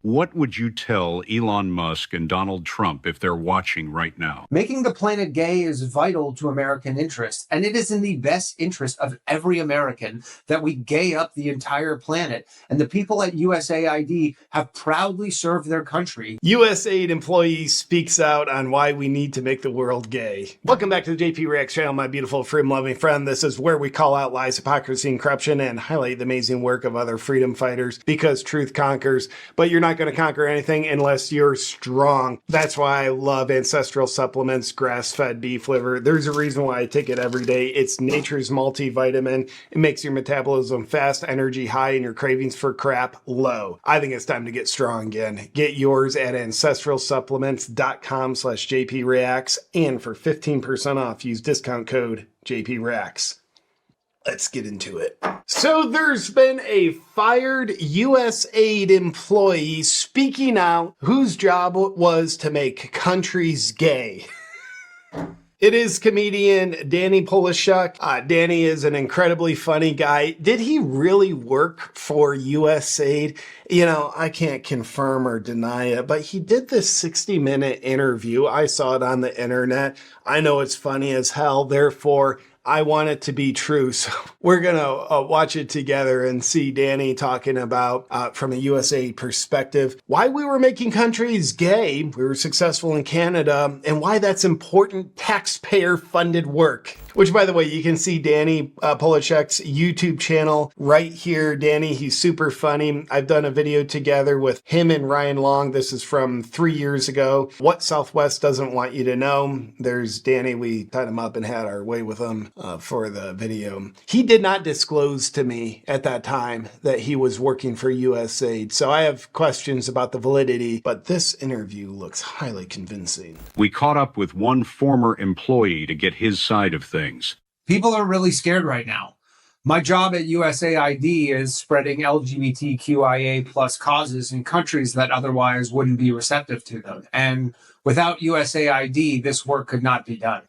What would you tell Elon Musk and Donald Trump if they're watching right now? Making the planet gay is vital to American interests, and it is in the best interest of every American that we gay up the entire planet. And the people at USAID have proudly served their country. USAID employee speaks out on why we need to make the world gay. Welcome back to the JP Reacts channel, my beautiful freedom-loving friend. This is where we call out lies, hypocrisy, and corruption and highlight the amazing work of other freedom fighters because truth conquers. But you're not going to conquer anything unless you're strong. That's why I love ancestral supplements, grass-fed beef liver. There's a reason why I take it every day. It's nature's multivitamin. It makes your metabolism fast, energy high, and your cravings for crap low. I think it's time to get strong again. Get yours at ancestralsupplements.com/JPReacts, and for 15% off, use discount code JPReacts. Let's get into it. So there's been a fired USAID employee speaking out whose job it was to make countries gay. It is comedian Danny Polishchuk. Danny is an incredibly funny guy. Did he really work for USAID? You know, I can't confirm or deny it, but he did this 60-minute interview. I saw it on the internet. I know it's funny as hell, therefore I want it to be true. So we're going to watch it together and see Danny talking about, from a USA perspective, why we were making countries gay, we were successful in Canada, and why that's important taxpayer-funded work. Which, by the way, you can see Danny Polishchuk's YouTube channel right here. Danny, he's super funny. I've done a video together with him and Ryan Long. This is from 3 years ago. What Southwest doesn't want you to know. There's Danny. We tied him up and had our way with him for the video. He did not disclose to me at that time that he was working for USAID. So I have questions about the validity, but this interview looks highly convincing. We caught up with one former employee to get his side of things. People are really scared right now. My job at USAID is spreading LGBTQIA plus causes in countries that otherwise wouldn't be receptive to them. And without USAID, this work could not be done.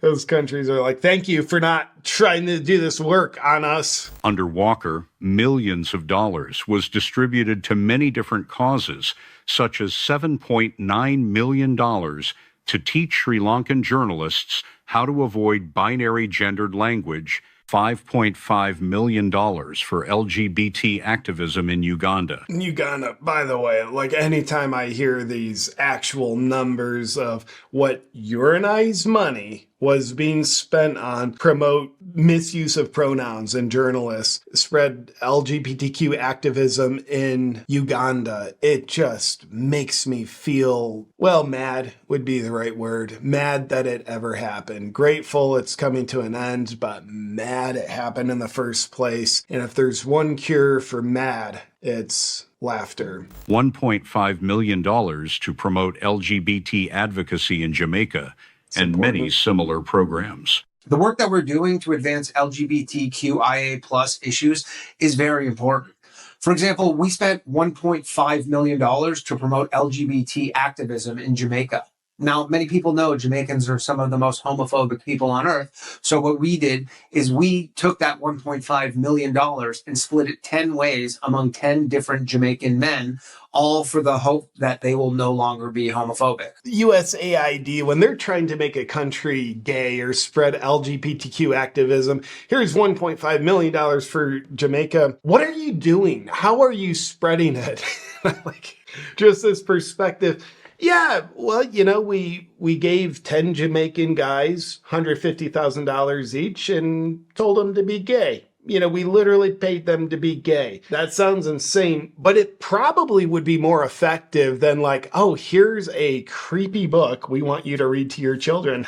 Those countries are like, thank you for not trying to do this work on us. Under Walker, millions of dollars was distributed to many different causes, such as $7.9 million to teach Sri Lankan journalists how to avoid binary gendered language, $5.5 million for LGBT activism in Uganda. Uganda, by the way, like anytime I hear these actual numbers of what USAID's money was being spent on promote misuse of pronouns and journalists, spread LGBTQ activism in Uganda, it just makes me feel, well, mad would be the right word. Mad that it ever happened. Grateful it's coming to an end, but mad it happened in the first place. And if there's one cure for mad, it's laughter. $1.5 million to promote LGBT advocacy in Jamaica, and many similar programs. The work that we're doing to advance LGBTQIA plus issues is very important. For example, we spent $1.5 million to promote LGBT activism in Jamaica. Now, many people know Jamaicans are some of the most homophobic people on earth. So what we did is we took that $1.5 million and split it 10 ways among 10 different Jamaican men, all for the hope that they will no longer be homophobic. USAID, when they're trying to make a country gay or spread LGBTQ activism, here's $1.5 million for Jamaica. What are you doing? How are you spreading it? Like, just this perspective. Yeah, well, you know, we gave 10 Jamaican guys $150,000 each and told them to be gay. You know, we literally paid them to be gay. That sounds insane, but it probably would be more effective than like, oh, here's a creepy book we want you to read to your children.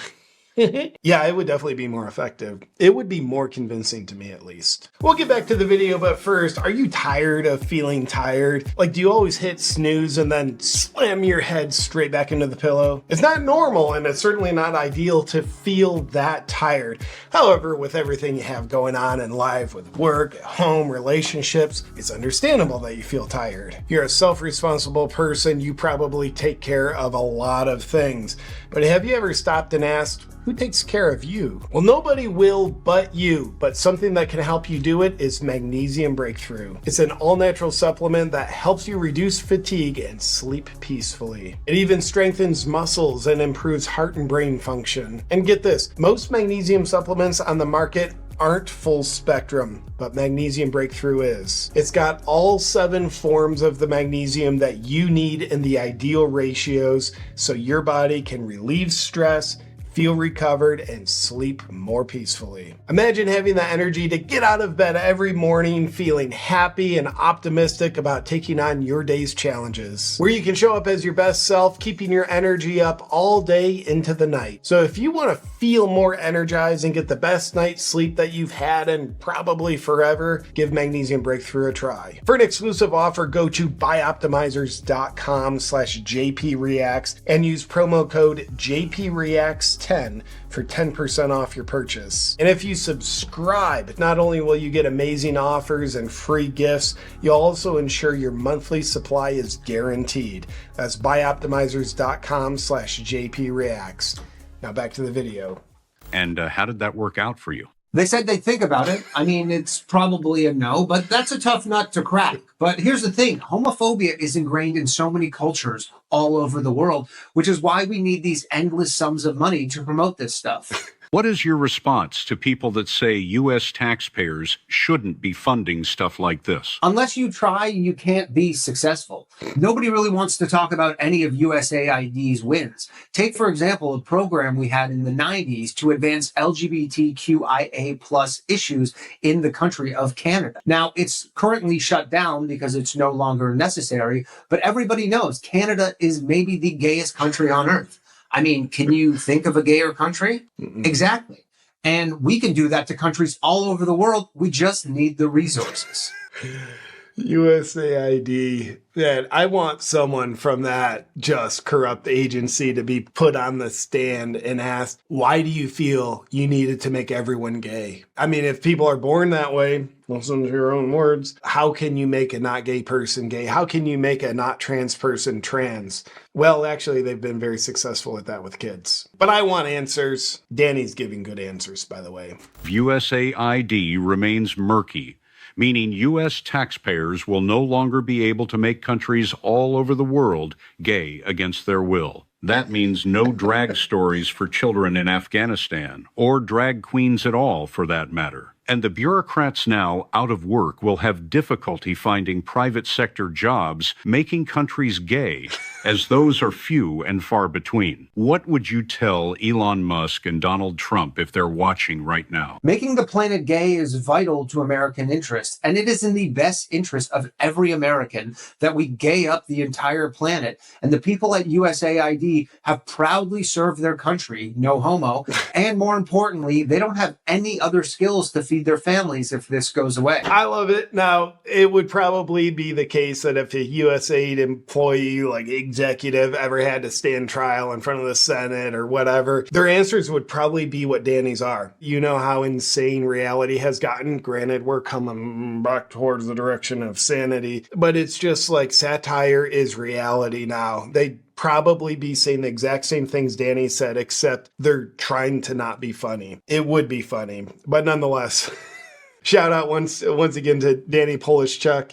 Yeah, it would definitely be more effective. It would be more convincing to me, at least. We'll get back to the video, but first, are you tired of feeling tired? Like, do you always hit snooze and then slam your head straight back into the pillow? It's not normal, and it's certainly not ideal to feel that tired. However, with everything you have going on in life, with work, at home, relationships, it's understandable that you feel tired. You're a self-responsible person, you probably take care of a lot of things. But have you ever stopped and asked, who takes care of you? Well, nobody will but you, but something that can help you do it is Magnesium Breakthrough. It's an all-natural supplement that helps you reduce fatigue and sleep peacefully. It even strengthens muscles and improves heart and brain function. And get this, most magnesium supplements on the market aren't full spectrum, but Magnesium Breakthrough is. It's got all 7 forms of the magnesium that you need in the ideal ratios so your body can relieve stress, feel recovered, and sleep more peacefully. Imagine having the energy to get out of bed every morning feeling happy and optimistic about taking on your day's challenges, where you can show up as your best self, keeping your energy up all day into the night. So if you want to feel more energized and get the best night's sleep that you've had in probably forever, give Magnesium Breakthrough a try. For an exclusive offer, go to buyoptimizers.com/JPReacts and use promo code JPReacts10 for 10% off your purchase. And if you subscribe, not only will you get amazing offers and free gifts, you'll also ensure your monthly supply is guaranteed. That's buyoptimizers.com/JPReacts. Now back to the video. And how did that work out for you? They said they'd think about it. I mean, it's probably a no, but that's a tough nut to crack. But here's the thing. Homophobia is ingrained in so many cultures all over the world, which is why we need these endless sums of money to promote this stuff. What is your response to people that say U.S. taxpayers shouldn't be funding stuff like this? Unless you try, you can't be successful. Nobody really wants to talk about any of USAID's wins. Take, for example, a program we had in the 90s to advance LGBTQIA+ issues in the country of Canada. Now, it's currently shut down because it's no longer necessary, but everybody knows Canada is maybe the gayest country on earth. I mean, can you think of a gayer country? Exactly. And we can do that to countries all over the world. We just need the resources. USAID, man, I want someone from that just corrupt agency to be put on the stand and asked, why do you feel you needed to make everyone gay? I mean, if people are born that way, listen to your own words, how can you make a not gay person gay? How can you make a not trans person trans? Well, actually, they've been very successful at that with kids. But I want answers. Danny's giving good answers, by the way. USAID remains murky, meaning U.S. taxpayers will no longer be able to make countries all over the world gay against their will. That means no drag stories for children in Afghanistan, or drag queens at all for that matter. And the bureaucrats now out of work will have difficulty finding private sector jobs, making countries gay, as those are few and far between. What would you tell Elon Musk and Donald Trump if they're watching right now? Making the planet gay is vital to American interests, and it is in the best interest of every American that we gay up the entire planet. And the people at USAID have proudly served their country, no homo, and more importantly, they don't have any other skills to feed their families if this goes away. I love it. Now, it would probably be the case that if a USAID employee, like executive, ever had to stand trial in front of the Senate or whatever, their answers would probably be what Danny's are. You know how insane reality has gotten. Granted, we're coming back towards the direction of sanity, but it's just like satire is reality now. They'd probably be saying the exact same things Danny said, except they're trying to not be funny. It would be funny, but nonetheless. Shout out once again to Danny Polishchuk.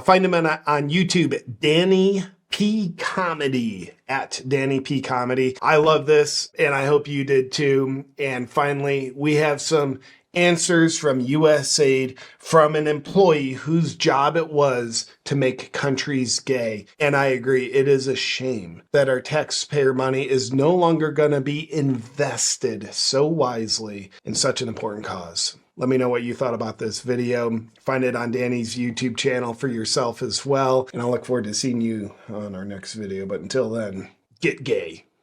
Find him on YouTube, Danny P Comedy, at Danny P Comedy. I love this, and I hope you did too. And finally, we have some answers from USAID from an employee whose job it was to make countries gay. And I agree, it is a shame that our taxpayer money is no longer going to be invested so wisely in such an important cause. Let me know what you thought about this video. Find it on Danny's YouTube channel for yourself as well. And I'll look forward to seeing you on our next video. But until then, get gay.